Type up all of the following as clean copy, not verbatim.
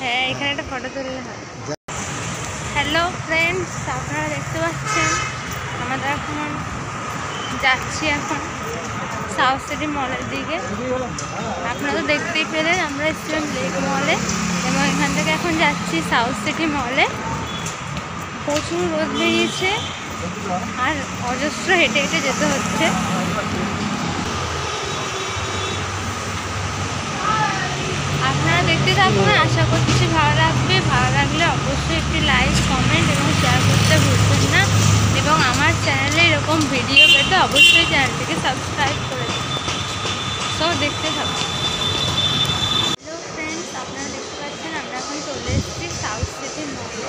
হ্যাঁ, এখানে একটা ফটো তুললে হয়। হ্যালো ফ্রেন্ডস, আপনারা দেখতে পাচ্ছেন আমরা এখন যাচ্ছি সাউথ সিটি মলের দিকে। আপনারা তো দেখতেই পেলেন আমরা এসেছিলাম লেক মলে এবং এখান থেকে এখন যাচ্ছি সাউথ সিটি মলে। প্রচুর রোদ বেরিয়েছে আর অজস্র হেঁটে হেঁটে যেতে হচ্ছে। আপনারা দেখতে থাকুন, আশা করছি ভালো লাগবে। ভালো লাগলে অবশ্যই একটি লাইক, কমেন্ট এবং শেয়ার করতে ভুলবেন না। এবং আমার চ্যানেলে এরকম ভিডিও পেতে অবশ্যই চ্যানেলটিকে সাবস্ক্রাইব করে দিন। সো দেখতে থাকুন। হ্যালো ফ্রেন্ডস, আপনারা দেখতে পাচ্ছেন আমরা এখন চলে এসেছি সাউথ সিটি মলে।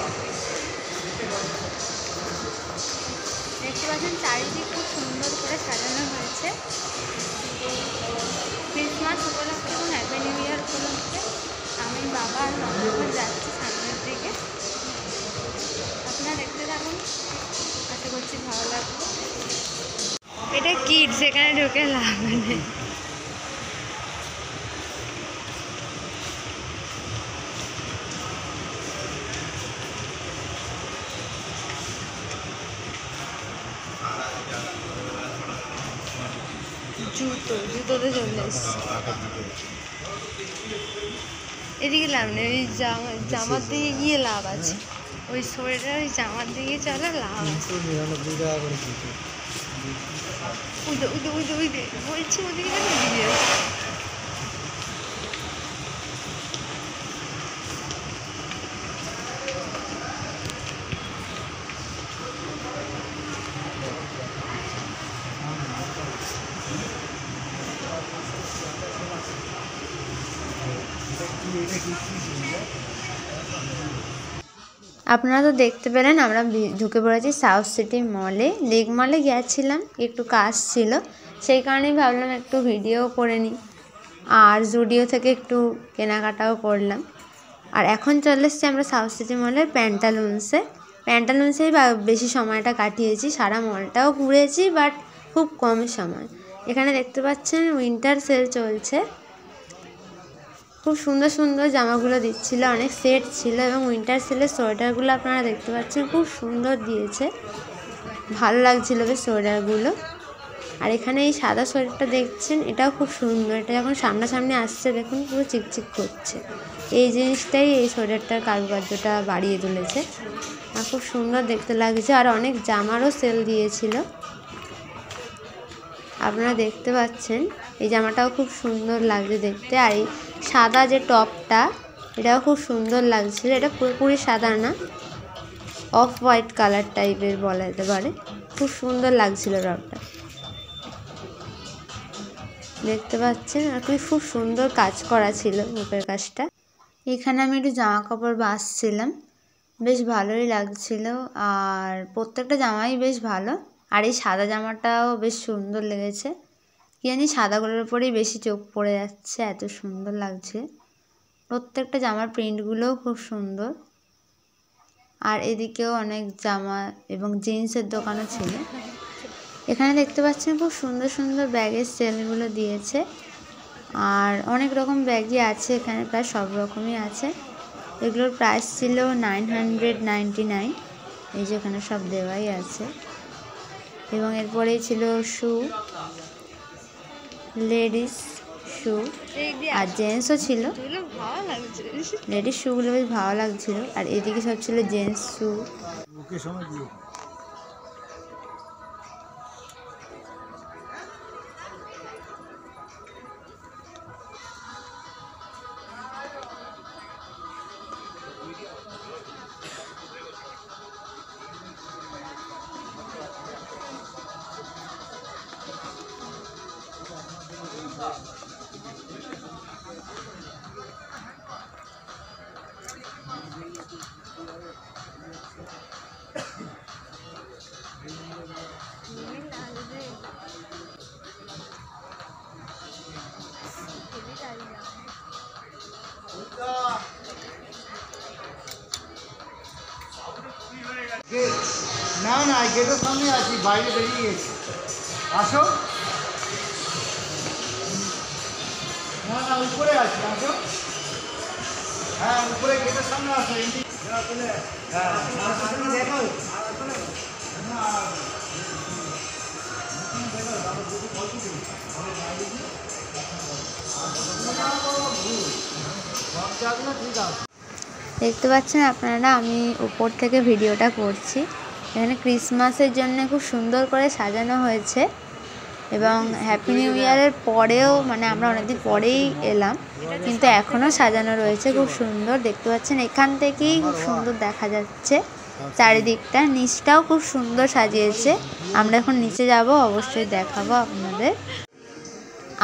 দেখতে পাচ্ছেন চারিদিক খুব সুন্দর করে সাজানো হয়েছে ক্রিসমাস উপলক্ষে এবং হ্যাপি নিউ ইয়ার উপলক্ষে। আমি বাবা আর মামা এখন যাচ্ছি সামনের দিকে। আপনারা দেখতে থাকুন, আশা করছি ভালো লাগবে। এটা কিডস, এখানে ঢুকে লাভ নেই। জুতোতে চলে এসছি। এদিকে লাভ নেই, ওই জামার দিকে গিয়ে লাভ আছে। ওই সোয়েটার ওই জামার দিকে চলে লাভ আছে। বলছি ওদিকে দিয়ে আপনারা তো দেখতে পেলেন আমরা ঢুকে পড়েছি সাউথ সিটি মলে। লেক মলে গিয়েছিলাম, একটু কাজ ছিল, সেই কারণেই ভাবলাম একটু ভিডিও করে নিই। আর জুডিও থেকে একটু কেনাকাটাও করলাম। আর এখন চলে এসেছি আমরা সাউথ সিটি মলের প্যান্টালুন্সেই বেশি সময়টা কাটিয়েছি। সারা মলটাও ঘুরেছি, বাট খুব কম সময়। এখানে দেখতে পাচ্ছেন উইন্টার সেল চলছে। খুব সুন্দর সুন্দর জামাগুলো দিচ্ছিল, অনেক সেট ছিল এবং উইন্টার সেলের সোয়েটারগুলো আপনারা দেখতে পাচ্ছেন খুব সুন্দর দিয়েছে, ভালো লাগছিল বেশ সোয়েটারগুলো। আর এখানে এই সাদা সোয়েটারটা দেখছেন, এটাও খুব সুন্দর। এটা যখন সামনাসামনি আসছে দেখুন পুরো চিকচিক করছে। এই জিনিসটাই এই সোয়েটারটার কারুকার্যটা বাড়িয়ে তুলেছে আর খুব সুন্দর দেখতে লাগছে। আর অনেক জামারও সেল দিয়েছিল, আপনারা দেখতে পাচ্ছেন। এই জামাটাও খুব সুন্দর লাগছে দেখতে। আর এই সাদা যে টপটা, এটাও খুব সুন্দর লাগছিল। এটা পুরোপুরি সাদা না, অফ হোয়াইট কালার টাইপের বলা যেতে পারে। খুব সুন্দর লাগছিল টপটা, দেখতে পাচ্ছেন। আর খুব সুন্দর কাজ করা ছিল মুখের কাজটা। এখানে আমি একটু জামা কাপড় বাছছিলাম, বেশ ভালোই লাগছিল। আর প্রত্যেকটা জামাই বেশ ভালো। আর এই সাদা জামাটাও বেশ সুন্দর লেগেছে। কি জানি সাদাগুলোর উপরেই বেশি চোখ পড়ে যাচ্ছে, এত সুন্দর লাগছে। প্রত্যেকটা জামার প্রিন্টগুলোও খুব সুন্দর। আর এদিকেও অনেক জামা এবং জিন্সের দোকানও ছিল। এখানে দেখতে পাচ্ছেন খুব সুন্দর সুন্দর ব্যাগের সেলগুলো দিয়েছে। আর অনেক রকম ব্যাগই আছে এখানে, প্রায় সব রকমই আছে। এগুলোর প্রাইস ছিল 999। এই যে এখানে সব দেওয়াই আছে। এবং এরপরেই ছিল শু, লেডিস শু আর জেন্টসও ছিল। লেডিস শুগুলো বেশ ভালো লাগছিল। আর এদিকে সব ছিল জেন্টস শু। না না গেটের সামনে আছি, বাইরে বেরিয়ে গেছি। আসো না না উপরে আছি, আসো। হ্যাঁ উপরে গেটের সামনে আসো হ্যাঁ দেখো দেখতে পাচ্ছেন আপনারা, আমি উপর থেকে ভিডিওটা করছি। এখানে ক্রিসমাসের জন্য খুব সুন্দর করে সাজানো হয়েছে এবং হ্যাপি নিউ ইয়ারের পরেও মানে আমরা অনেকদিন পরেই এলাম, কিন্তু এখনও সাজানো রয়েছে খুব সুন্দর। দেখতে পাচ্ছেন এখান থেকেই খুব সুন্দর দেখা যাচ্ছে চারিদিকটা, নিচটাও খুব সুন্দর সাজিয়েছে। আমরা এখন নিচে যাব, অবশ্যই দেখাবো আপনাদের।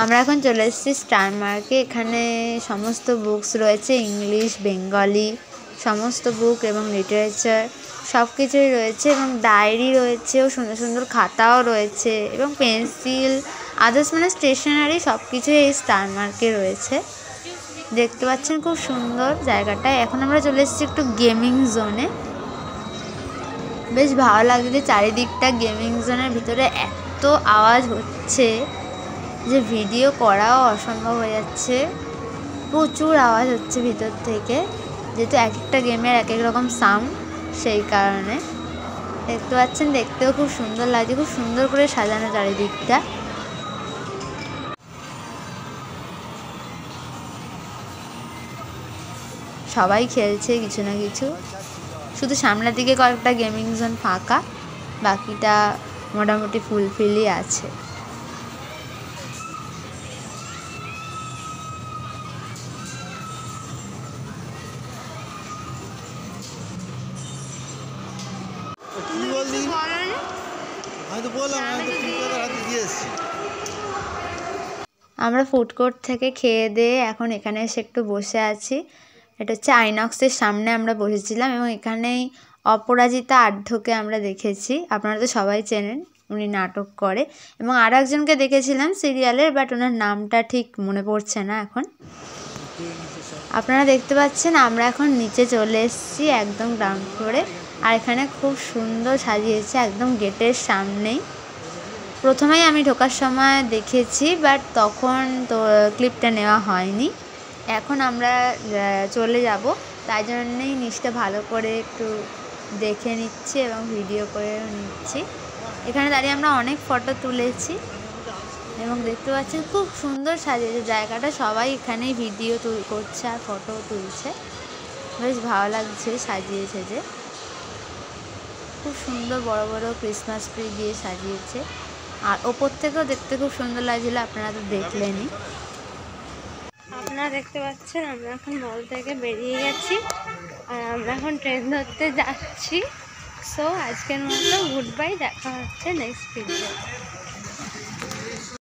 আমরা এখন চলে এসেছি স্টার মার্কে। এখানে সমস্ত বুকস রয়েছে, ইংলিশ, বেঙ্গলি সমস্ত বুক এবং লিটারেচার সব কিছুই রয়েছে এবং ডায়েরি রয়েছে ও সুন্দর সুন্দর খাতাও রয়েছে এবং পেন্সিল আদার্স মানে স্টেশনারি সব কিছুই এই স্টার মার্কে রয়েছে। দেখতে পাচ্ছেন খুব সুন্দর জায়গাটায়। এখন আমরা চলে এসেছি একটু গেমিং জোনে। বেশ ভালো লাগছে চারিদিকটা। গেমিং জোনের ভিতরে এত আওয়াজ হচ্ছে যে ভিডিও করাও অসম্ভব হয়ে যাচ্ছে, প্রচুর আওয়াজ হচ্ছে ভিতর থেকে, যেহেতু এক একটা গেমের এক এক রকম সাউন্ড, সেই কারণে। দেখতে পাচ্ছেন দেখতেও খুব সুন্দর লাগছে, খুব সুন্দর করে সাজানো চারিদিকটা। সবাই খেলছে কিছু না কিছু, শুধু সামনের দিকে কয়েকটা গেমিং জোন ফাঁকা, বাকিটা মোটামুটি ফুলফিলই আছে। আমরা ফুড কোর্ট থেকে খেয়ে দিয়ে এখন এখানে এসে একটু বসে আছি। এটা হচ্ছে আইনক্সের সামনে আমরা বসেছিলাম এবং এখানেই অপরাজিতা আঢ্যকে আমরা দেখেছি। আপনারা তো সবাই চেনেন, উনি নাটক করে। এবং আর একজনকে দেখেছিলাম সিরিয়ালের, বাট ওনার নামটা ঠিক মনে পড়ছে না এখন। আপনারা দেখতে পাচ্ছেন আমরা এখন নিচে চলে এসেছি একদম গ্রাউন্ড ফ্লোরে। আর এখানে খুব সুন্দর সাজিয়েছে একদম গেটের সামনেই। প্রথমেই আমি ঢোকার সময় দেখেছি, বাট তখন তো ক্লিপটা নেওয়া হয়নি। এখন আমরা চলে যাব, তাই জন্যই নিচটা ভালো করে একটু দেখে নিচ্ছি এবং ভিডিও করে নিচ্ছি। এখানে দাঁড়িয়ে আমরা অনেক ফটো তুলেছি এবং দেখতে পাচ্ছেন খুব সুন্দর সাজিয়েছে জায়গাটা। সবাই এখানেই ভিডিও করছে আর ফটো তুলছে, বেশ ভালো লাগছে সাজিয়েছে যে। খুব সুন্দর বড় বড় ক্রিসমাস ট্রি দিয়ে সাজিয়েছে, আর ওপর থেকেও দেখতে খুব সুন্দর লাগছিল, আপনারা তো দেখলেনই। আপনারা দেখতে পাচ্ছেন আমরা এখন মল থেকে বেরিয়ে গেছি আর আমরা এখন ট্রেন ধরতে যাচ্ছি। সো আজকের মতো গুড বাই, দেখা হচ্ছে নেক্সট ভিডিও।